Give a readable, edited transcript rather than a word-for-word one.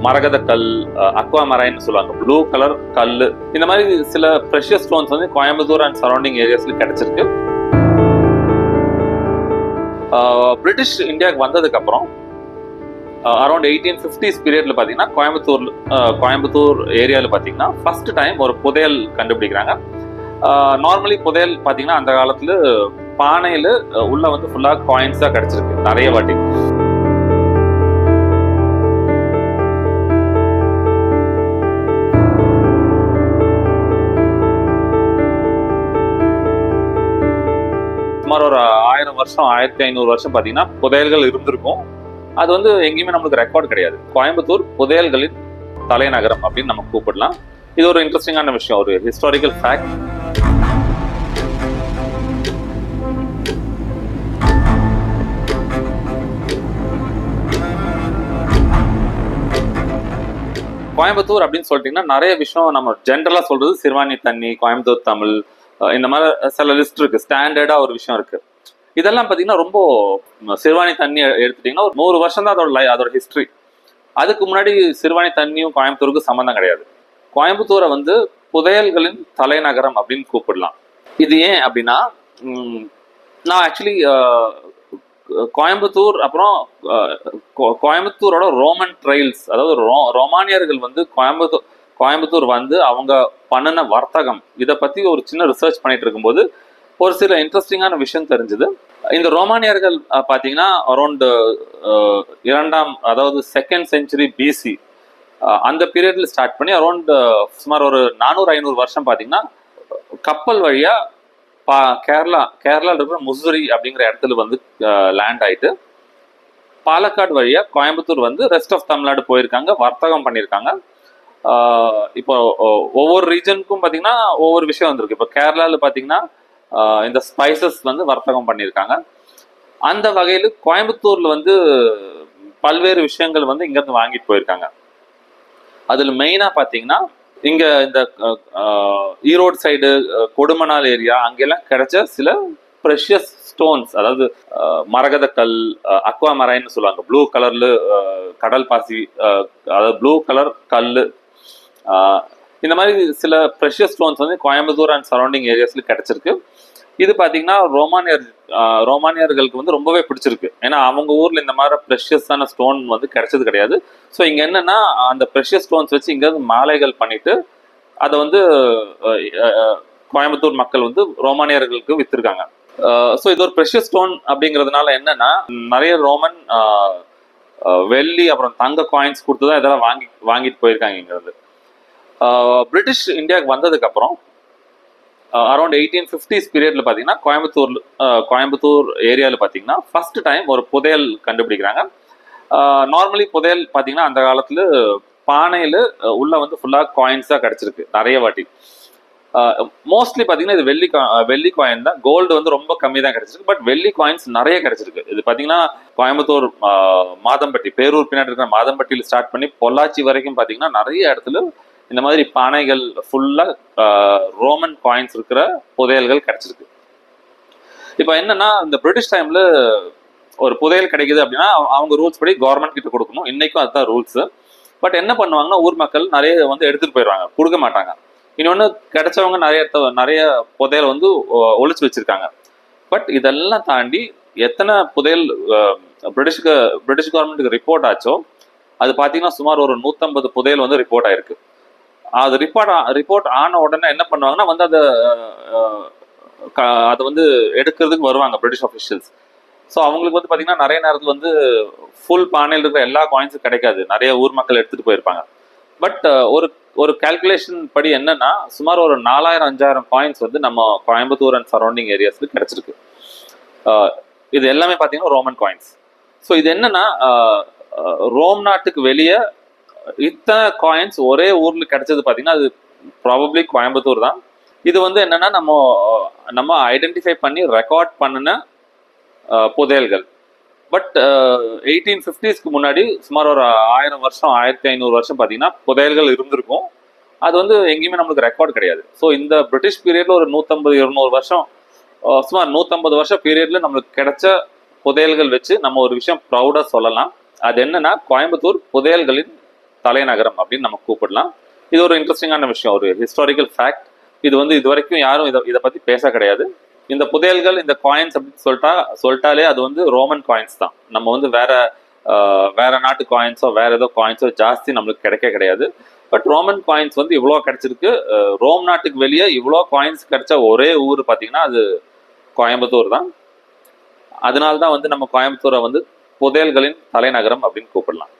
மரகத கல், அக்வாமரைன்னு சொல்லுவாங்க, ப்ளூ கலர் கல். இந்த மாதிரி சில ப்ரெஷியஸ் ஸ்டோன்ஸ் வந்து கோயம்புத்தூர் அண்ட் சரௌண்டிங் ஏரியாஸ்ல கிடைச்சிருக்கு. பிரிட்டிஷ் இந்தியாவுக்கு வந்ததுக்கு அப்புறம் அரௌண்ட் 1850s பீரியட்ல பாத்தீங்கன்னா கோயம்புத்தூர் ஏரியாவில் பாத்தீங்கன்னா ஃபர்ஸ்ட் டைம் ஒரு புதையல் கண்டுபிடிக்கிறாங்க. நார்மலி புதையல் பாத்தீங்கன்னா அந்த காலத்துல பானையில உள்ள வந்து ஃபுல்லா காயின்ஸா கிடைச்சிருக்கு நிறைய வாட்டி. சுமார் ஒரு 1000 வருஷம் 1500 வருஷம் பாத்தீங்கன்னா புதையல்கள் இருந்திருக்கும். அது வந்து எங்கேயுமே நம்மளுக்கு ரெக்கார்ட் கிடையாது. கோயம்புத்தூர் புதையல்களின் தலைநகரம் அப்படின்னு நம்ம கூப்பிடலாம். இது ஒரு இன்ட்ரெஸ்டிங்கான விஷயம், ஒரு ஹிஸ்டாரிக்கல் ஃபேக்ட். கோயம்புத்தூர் அப்படின்னு சொல்லிட்டீங்கன்னா நிறைய விஷயம் நம்ம ஜென்ரலா சொல்றது சிறுவாணி தண்ணி, கோயம்புத்தூர் தமிழ், இந்த மாதிரி சில லிஸ்ட் இருக்கு, ஸ்டாண்டர்டா ஒரு விஷயம் இருக்கு. இதெல்லாம் பார்த்தீங்கன்னா ரொம்ப சிறுவாணி தண்ணி எடுத்துட்டீங்கன்னா ஒரு 100 வருஷம் தான் அதோட ஹிஸ்ட்ரி. அதுக்கு முன்னாடி சிறுவாணி தண்ணியும் கோயம்புத்தூருக்கு சம்மந்தம் கிடையாது. கோயம்புத்தூரை வந்து புதையல்களின் தலைநகரம் அப்படின்னு கூப்பிடலாம். இது ஏன் அப்படின்னா, நான் ஆக்சுவலி கோயம்புத்தூர் அப்புறம் கோயம்புத்தூரோட ரோமன் ட்ரைல்ஸ், அதாவது ரோமானியர்கள் வந்து கோயம்புத்தூர் வந்து அவங்க பண்ணின வர்த்தகம், இதை பத்தி ஒரு சின்ன ரிசர்ச் பண்ணிட்டு இருக்கும்போது ஒரு சில இன்ட்ரெஸ்டிங்கான விஷயம் தெரிஞ்சது. இந்த ரோமானியர்கள் பார்த்தீங்கன்னா அரௌண்ட் 2nd செஞ்சுரி பிசி அந்த பீரியட்ல ஸ்டார்ட் பண்ணி அரௌண்ட் சுமார் ஒரு 400-500 வருஷம் பார்த்தீங்கன்னா கப்பல் வழியா கேரளா இருக்கிற முசிறி அப்படிங்கிற இடத்துல வந்து லேண்ட் ஆயிட்டு பாலக்காடு வழியா கோயம்புத்தூர் வந்து ரெஸ்ட் ஆஃப் தமிழ்நாடு போயிருக்காங்க, வர்த்தகம் பண்ணியிருக்காங்க. இப்போ ஒவ்வொரு ரீஜனுக்கும் பார்த்தீங்கன்னா ஒவ்வொரு விஷயம் வந்திருக்கு. இப்போ கேரளாவில் பார்த்தீங்கன்னா இந்த ஸ்பைசஸ் வந்து வர்த்தகம் பண்ணியிருக்காங்க. அந்த வகையில் கோயம்புத்தூர்ல வந்து பல்வேறு விஷயங்கள் வந்து இங்கிருந்து வாங்கிட்டு போயிருக்காங்க. அதுல மெயினா பாத்தீங்கன்னா இங்க இந்த ஈரோடு சைடு, கொடுமணால் ஏரியா, அங்கெல்லாம் கிடைச்ச சில ப்ரெஷியஸ் ஸ்டோன்ஸ், அதாவது மரகத கல், அக்வாமரைன்னு சொல்லுவாங்க, ப்ளூ கலர்ல கடல் பாசி, அதாவது ப்ளூ கலர் கல். இந்த மாதிரி சில ப்ரெஷியஸ் ஸ்டோன்ஸ் வந்து கோயம்புத்தூர் அண்ட் சரௌண்டிங் ஏரியாஸ்ல கிடைச்சிருக்கு. இது பாத்தீங்கன்னா ரோமானியர்களுக்கு வந்து ரொம்பவே பிடிச்சிருக்கு. ஏன்னா அவங்க ஊர்ல இந்த மாதிரி ப்ரெஷியஸான ஸ்டோன் வந்து கிடைச்சது கிடையாது. ஸோ இங்க என்னன்னா அந்த ப்ரெஷியஸ் ஸ்டோன்ஸ் வச்சு இங்க மாலைகள் பண்ணிட்டு அதை வந்து கோயம்புத்தூர் மக்கள் வந்து ரோமானியர்களுக்கு வித்திருக்காங்க. ஸோ இது ஒரு ப்ரெஷியஸ் ஸ்டோன் அப்படிங்கிறதுனால என்னன்னா நிறைய ரோமன் வெள்ளி அப்புறம் தங்க காயின்ஸ் கொடுத்துதான் இதெல்லாம் வாங்கிட்டு போயிருக்காங்கிறது. பிரிட்டிஷ் இந்தியாவுக்கு வந்ததுக்கு அப்புறம் அரௌண்ட் 1850s பீரியட்ல பாத்தீங்கன்னா கோயம்புத்தூர் ஏரியாவில் பாத்தீங்கன்னா ஃபர்ஸ்ட் டைம் ஒரு புதையல் கண்டுபிடிக்கிறாங்க. நார்மலி புதையல் பாத்தீங்கன்னா அந்த காலத்துல பானையில உள்ள வந்து ஃபுல்லா காயின்ஸா கிடைச்சிருக்கு நிறைய வாட்டி. மோஸ்ட்லி பாத்தீங்கன்னா இது வெள்ளி காயின் தான். கோல்டு வந்து ரொம்ப கம்மி தான் கிடைச்சிருக்கு, பட் வெள்ளி காயின்ஸ் நிறைய கிடைச்சிருக்கு. இது பாத்தீங்கன்னா கோயம்புத்தூர் மாதம்பட்டி, பேரூர் பின்னாடி இருக்கிற மாதம்பட்டியில் ஸ்டார்ட் பண்ணி பொள்ளாச்சி வரைக்கும் பாத்தீங்கன்னா நிறைய இடத்துல இந்த மாதிரி பானைகள் ஃபுல்லா ரோமன் காயின்ஸ் இருக்கிற புதையல்கள் கிடைச்சிருக்கு. இப்போ என்னன்னா இந்த பிரிட்டிஷ் டைம்ல ஒரு புதையல் கிடைக்குது அப்படின்னா அவங்க ரூல்ஸ் படி கவர்மெண்ட் கிட்ட கொடுக்கணும். இன்னைக்கும் அதுதான் ரூல்ஸ். பட் என்ன பண்ணுவாங்கன்னா ஊர் மக்கள் நிறைய வந்து எடுத்துட்டு போயிடுவாங்க, கொடுக்க மாட்டாங்க. இன்னொன்னு கிடைச்சவங்க நிறைய புதையல் வந்து ஒளிச்சு வச்சிருக்காங்க. பட் இதெல்லாம் தாண்டி எத்தனை புதையல் பிரிட்டிஷ் கவர்மெண்ட்டுக்கு ரிப்போர்ட் ஆச்சோ அது பாத்தீங்கன்னா சுமார் ஒரு 150 புதையல் வந்து ரிப்போர்ட் ஆயிருக்கு. அது ரிப்போர்ட் ஆன உடனே என்ன பண்ணுவாங்கன்னா வந்து அதை வந்து எடுக்கிறதுக்கு வருவாங்க பிரிட்டிஷ் அஃபிஷியல்ஸ். ஸோ அவங்களுக்கு வந்து பார்த்தீங்கன்னா நிறைய நேரத்தில் வந்து ஃபுல் பானையில் இருக்கிற எல்லா காயின்ஸும் கிடைக்காது, நிறைய ஊர் மக்கள் எடுத்துகிட்டு போயிருப்பாங்க. பட் ஒரு கால்குலேஷன் படி என்னன்னா சுமார் ஒரு 4000-5000 காயின்ஸ் வந்து நம்ம கோயம்புத்தூர் அண்ட் சரௌண்டிங் ஏரியாஸ்ல கிடைச்சிருக்கு. இது எல்லாமே பார்த்தீங்கன்னா ரோமன் காயின்ஸ். ஸோ இது என்னன்னா ரோம் நாட்டுக்கு வெளியே இத்தனை காயின்ஸ் ஒரே ஊர்ல கிடைச்சது பாத்தீங்கன்னா அது ப்ராபப்ளி கோயம்புத்தூர் தான். இது வந்து என்னன்னா நம்ம ஐடென்டிஃபை பண்ணி ரெக்கார்ட் பண்ணின புதையல்கள். பட் 1850ஸ்க்கு முன்னாடி சுமார் ஒரு 1000 வருஷம் 1500 வருஷம் பாத்தீங்கன்னா புதையல்கள் இருந்திருக்கும். அது வந்து எங்கேயுமே நம்மளுக்கு ரெக்கார்ட் கிடையாது. ஸோ இந்த பிரிட்டிஷ் பீரியட்ல ஒரு 150-200 வருஷம், சுமார் 150 வருஷம் பீரியட்ல நம்மளுக்கு கிடைச்ச புதையல்கள் வச்சு நம்ம ஒரு விஷயம் ப்ரௌடா சொல்லலாம். அது என்னன்னா கோயம்புத்தூர் புதையல்களின் தலைநகரம் அப்படின்னு நம்ம கூப்பிடலாம். இது ஒரு இன்ட்ரெஸ்டிங்கான விஷயம், ஒரு ஹிஸ்டாரிக்கல் ஃபேக்ட். இது வந்து இது வரைக்கும் யாரும் இதை பத்தி பேச கிடையாது. இந்த புதையல்கள், இந்த காயின்ஸ் அப்படின்னு சொல்லிட்டாலே அது வந்து ரோமன் காயின்ஸ் தான். நம்ம வந்து வேற நாட்டு காயின்ஸோ வேற ஏதோ காயின்ஸோ ஜாஸ்தி நம்மளுக்கு கிடையாது. பட் ரோமன் காயின்ஸ் வந்து இவ்வளோ கிடைச்சிருக்கு. ரோம் நாட்டுக்கு வெளியே இவ்வளோ காயின்ஸ் கிடைச்ச ஒரே ஊர் பார்த்தீங்கன்னா அது கோயம்புத்தூர் தான். அதனால தான் வந்து நம்ம கோயம்புத்தூரை வந்து புதையல்களின் தலைநகரம் அப்படின்னு கூப்பிடலாம்.